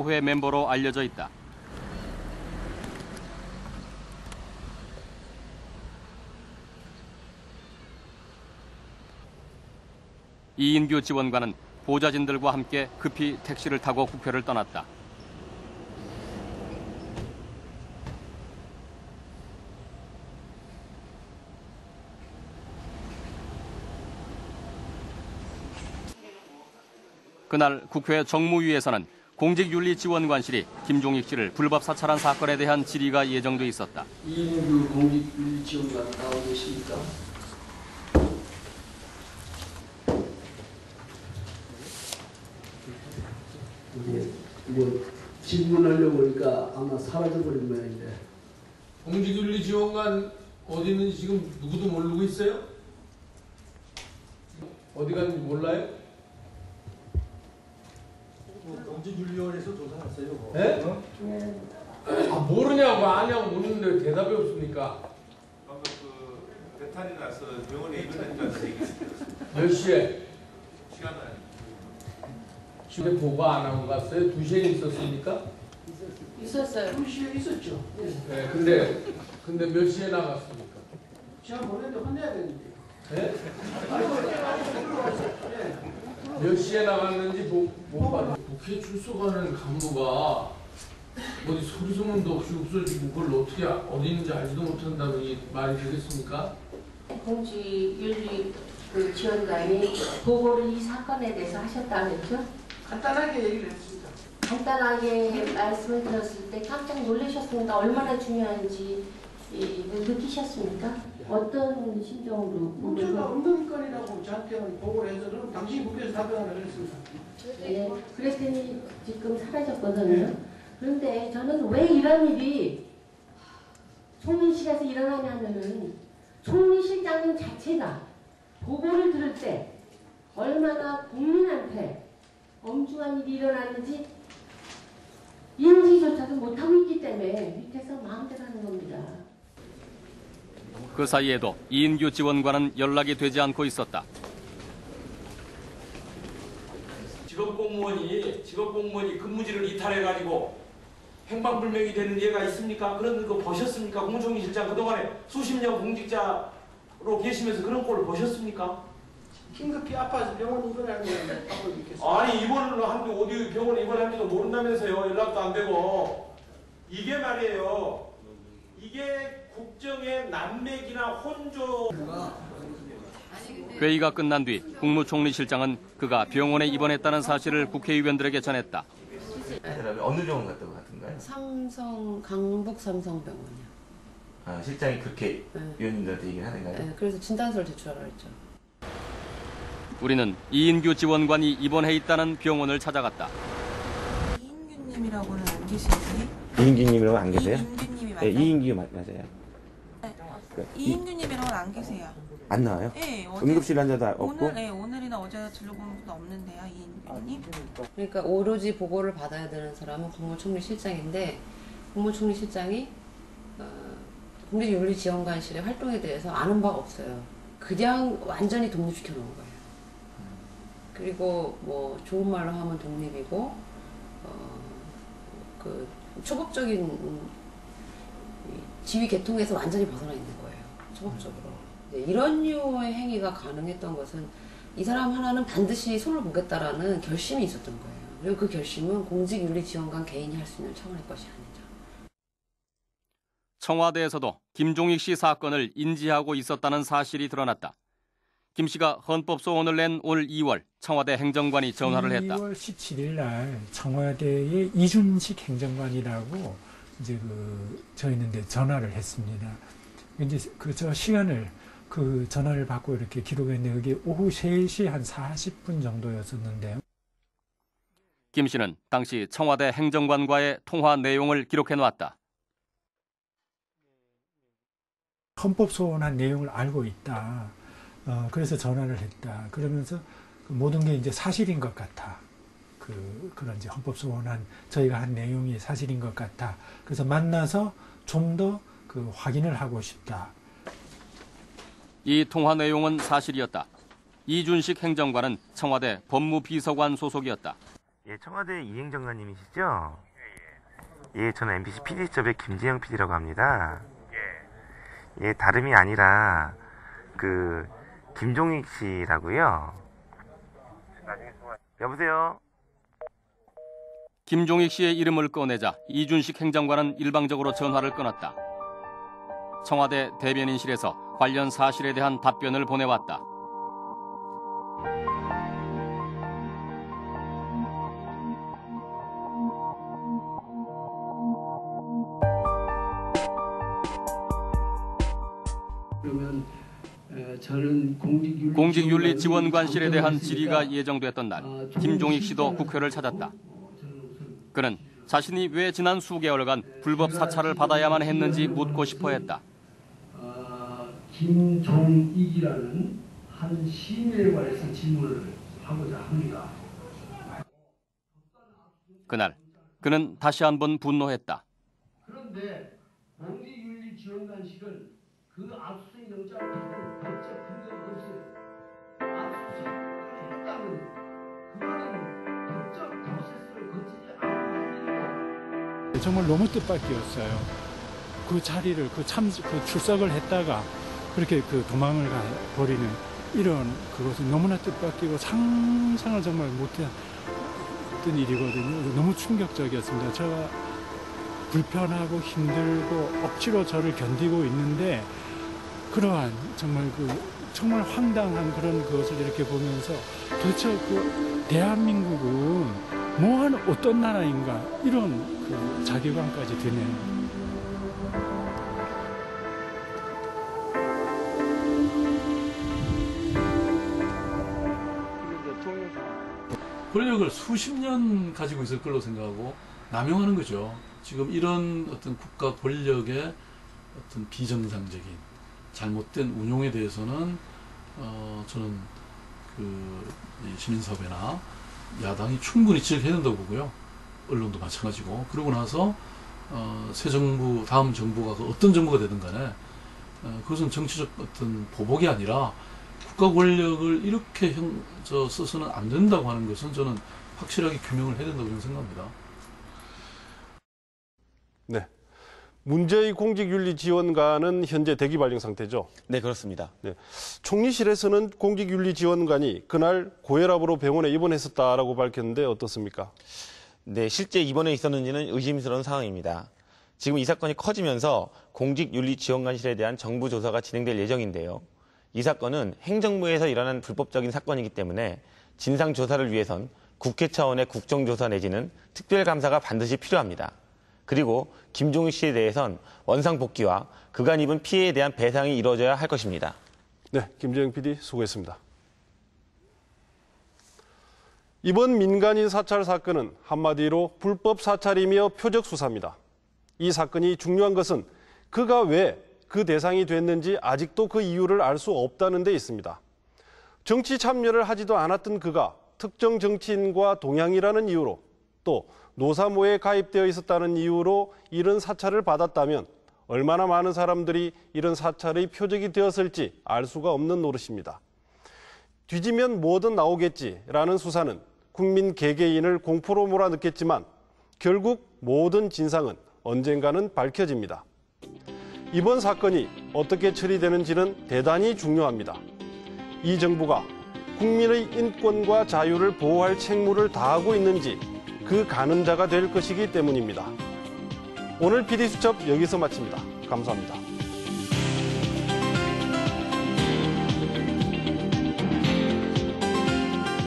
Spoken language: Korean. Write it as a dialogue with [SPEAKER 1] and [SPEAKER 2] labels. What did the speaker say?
[SPEAKER 1] 회 멤버로 알려져 있다. 이인규 지원관은 보좌진들과 함께 급히 택시를 타고 국회를 떠났다. 그날 국회 정무위에서는 공직윤리지원관실이 김종익 씨를 불법 사찰한 사건에 대한 질의가 예정돼 있었다.
[SPEAKER 2] 이인규 공직윤리지원관 나오고 계십니까? 뭐 질문하려고 보니까 아마 사라져버린 모양인데.
[SPEAKER 3] 공직윤리지원관 어디 있는지 지금 누구도 모르고 있어요? 어디 갔는지 몰라요?
[SPEAKER 4] 공직윤리원에서 조사했어요.
[SPEAKER 3] 네? 아, 모르냐고 아냐고 묻는데 대답이 없습니까?
[SPEAKER 5] 방금 그 대탄이 나서 병원에 입원했다는 얘기 들었습니다.
[SPEAKER 3] 몇 시에?
[SPEAKER 5] 시간은
[SPEAKER 3] 집에 보고 안 하고 갔어요? 2시에 있었습니까?
[SPEAKER 6] 있었어요.
[SPEAKER 2] 2시에 있었죠.
[SPEAKER 3] 네, 근데 몇 시에 나갔습니까?
[SPEAKER 2] 시간 보냈는데 혼내야 되는데.
[SPEAKER 3] 네? 몇 시에 나갔는지 못 봤는데 국회 출석하는 간부가 어디 소리 소문도 없이 없어지고 그걸 어떻게 어디 있는지 알지도 못한다면 이 말이 되겠습니까?
[SPEAKER 6] 공직윤리 지원관이 보고를 이 사건에 대해서 하셨다면서
[SPEAKER 2] 간단하게 얘기를 했습니다.
[SPEAKER 6] 간단하게 말씀을 들었을 때 깜짝 놀라셨습니까? 얼마나 중요한지 느끼셨습니까? 어떤 심정으로?
[SPEAKER 2] 문제가 없는 건이라고 저한테는 보고를 해서 그럼 당신이 국회에서 답변하라 그랬습니다.
[SPEAKER 6] 네, 그랬더니 지금 사라졌거든요. 그런데 저는 왜 이런 일이 총리실에서 일어나냐면은 총리실장 자체가 보고를 들을 때 얼마나 국민한테 엄중한 일이 일어났는지 인지조차도 못하고 있기 때문에 밑에서 마음대로 하는 겁니다.
[SPEAKER 1] 그 사이에도 이인규 지원관은 연락이 되지 않고 있었다.
[SPEAKER 7] 직업공무원이 근무지를 이탈해가지고 행방불명이 되는 예가 있습니까? 그런 거 보셨습니까? 국무총리실장 그동안에 수십 년 공직자로 계시면서 그런 꼴을 보셨습니까?
[SPEAKER 2] 긴급히 아파서 병원 입원하는 걸 받고 있겠습니다.
[SPEAKER 7] 아니 입원을 하는데 어디 병원에 입원하는지도 모른다면서요. 연락도 안 되고. 이게 말이에요. 이게 국정의 난맥이나 혼조.
[SPEAKER 1] 회의가 끝난 뒤 국무총리실장은 그가 병원에 입원했다는 사실을 국회의원들에게 전했다.
[SPEAKER 8] 어느 병원 갔던 것 같은가요?
[SPEAKER 6] 강북 삼성병원이요.
[SPEAKER 8] 아, 실장이 그렇게
[SPEAKER 6] 네.
[SPEAKER 8] 위원님들한테 얘기를 하는가요?
[SPEAKER 6] 네, 그래서 진단서를 제출하라 했죠.
[SPEAKER 1] 우리는 이인규 지원관이 입원해 있다는 병원을 찾아갔다.
[SPEAKER 9] 이인규님이라고는 안 계시지?
[SPEAKER 8] 이인규님이라고 안 계세요?
[SPEAKER 9] 이인규님이
[SPEAKER 8] 네,
[SPEAKER 9] 맞아요?
[SPEAKER 8] 이인규 맞아요.
[SPEAKER 9] 네. 이인규님이라고는 안 계세요.
[SPEAKER 8] 안 나와요?
[SPEAKER 9] 네, 어제
[SPEAKER 8] 응급실 환자도 없고?
[SPEAKER 9] 오늘이나 어제 진료본 분도 없는데요, 이인규님.
[SPEAKER 6] 그러니까 오로지 보고를 받아야 되는 사람은 국무총리실장인데 국무총리실장이 공직윤리지원관실의 활동에 대해서 아는 바가 없어요. 그냥 완전히 독립시켜 놓은 거예요. 그리고 뭐 좋은 말로 하면 독립이고 그 초법적인 지위 계통에서 완전히 벗어나 있는 거예요. 초법적으로. 네, 이런 류의 행위가 가능했던 것은 이 사람 하나는 반드시 손을 보겠다라는 결심이 있었던 거예요. 그리고 그 결심은 공직윤리지원관 개인이 할 수 있는 차원의 것이 아니죠.
[SPEAKER 1] 청와대에서도 김종익 씨 사건을 인지하고 있었다는 사실이 드러났다. 김 씨가 헌법소원을 낸 올 2월 청와대 행정관이 전화를 했다.
[SPEAKER 4] 2월 17일 날 청와대의 이준식 행정관이라고 이제 저희는 전화를 했습니다. 이제 저 시간을 그 전화를 받고 이렇게 기록했는데 그게 오후 3시 한 40분 정도였었는데요.
[SPEAKER 1] 김 씨는 당시 청와대 행정관과의 통화 내용을 기록해 놨다.
[SPEAKER 4] 헌법 소원한 내용을 알고 있다. 그래서 전화를 했다. 그러면서 모든 게 이제 사실인 것 같아. 그런 이제 헌법 소원한 저희가 한 내용이 사실인 것 같아. 그래서 만나서 좀 더 확인을 하고 싶다.
[SPEAKER 1] 이 통화 내용은 사실이었다. 이준식 행정관은 청와대 법무비서관 소속이었다.
[SPEAKER 8] 예, 청와대 이행정관님이시죠? 예, 저는 MBC PD수첩의 김재영 PD라고 합니다. 예, 다름이 아니라 김종익 씨라고요. 여보세요?
[SPEAKER 1] 김종익 씨의 이름을 꺼내자 이준식 행정관은 일방적으로 전화를 끊었다. 청와대 대변인실에서 관련 사실에 대한 답변을 보내왔다.
[SPEAKER 2] 그러면 저는
[SPEAKER 1] 공직윤리지원관실에 대한 질의가 예정됐던 날 김종익 씨도 국회를 찾았다. 그는 자신이 왜 지난 수개월간 불법 사찰을 받아야만 했는지 묻고 싶어 했다.
[SPEAKER 2] 김종익이라는 한 시민에 관해서 질문을 하고자 합니다.
[SPEAKER 1] 그날 그는 다시 한번 분노했다.
[SPEAKER 2] 그런데 공직윤리지원관실은 그 압수수색 영장을 받은 법적 근거가 없어요. 압수수색을 했다면 그거는 법적 프로세스를 거치지 않고 한 일이고.
[SPEAKER 4] 정말 너무 뜻밖이었어요. 그 자리를 출석을 했다가 그렇게 도망을 버리는 이런 그것은 너무나 뜻밖이고 상상을 정말 못했던 일이거든요. 너무 충격적이었습니다. 제가 불편하고 힘들고 억지로 저를 견디고 있는데 그러한 정말 황당한 그런 것을 이렇게 보면서 도대체 대한민국은 뭐하는 어떤 나라인가 이런 자괴감까지 드네요.
[SPEAKER 10] 권력을 수십 년 가지고 있을 걸로 생각하고 남용하는 거죠. 지금 이런 어떤 국가 권력의 어떤 비정상적인 잘못된 운용에 대해서는 저는 시민사회나 야당이 충분히 지적해야 된다고 보고요. 언론도 마찬가지고. 그러고 나서 새 정부, 다음 정부가 어떤 정부가 되든 간에 그것은 정치적 어떤 보복이 아니라 국가 권력을 이렇게 써서는 안 된다고 하는 것은 저는 확실하게 규명을 해야 된다고 생각합니다.
[SPEAKER 11] 네. 문제의 공직윤리지원관은 현재 대기 발령 상태죠?
[SPEAKER 8] 네, 그렇습니다.
[SPEAKER 11] 네. 총리실에서는 공직윤리지원관이 그날 고혈압으로 병원에 입원했었다라고 밝혔는데 어떻습니까?
[SPEAKER 8] 네, 실제 입원해 있었는지는 의심스러운 상황입니다. 지금 이 사건이 커지면서 공직윤리지원관실에 대한 정부 조사가 진행될 예정인데요. 이 사건은 행정부에서 일어난 불법적인 사건이기 때문에 진상조사를 위해선 국회 차원의 국정조사 내지는 특별감사가 반드시 필요합니다. 그리고 김종익 씨에 대해선 원상복귀와 그간 입은 피해에 대한 배상이 이루어져야 할 것입니다.
[SPEAKER 11] 네, 김재영 PD 수고했습니다. 이번 민간인 사찰 사건은 한마디로 불법 사찰이며 표적 수사입니다. 이 사건이 중요한 것은 그가 왜 그 대상이 됐는지 아직도 그 이유를 알 수 없다는 데 있습니다. 정치 참여를 하지도 않았던 그가 특정 정치인과 동향이라는 이유로 또 노사모에 가입되어 있었다는 이유로 이런 사찰을 받았다면 얼마나 많은 사람들이 이런 사찰의 표적이 되었을지 알 수가 없는 노릇입니다. 뒤지면 뭐든 나오겠지라는 수사는 국민 개개인을 공포로 몰아넣겠지만 결국 모든 진상은 언젠가는 밝혀집니다. 이번 사건이 어떻게 처리되는지는 대단히 중요합니다. 이 정부가 국민의 인권과 자유를 보호할 책무를 다하고 있는지 그 가늠자가 될 것이기 때문입니다. 오늘 PD수첩 여기서 마칩니다. 감사합니다.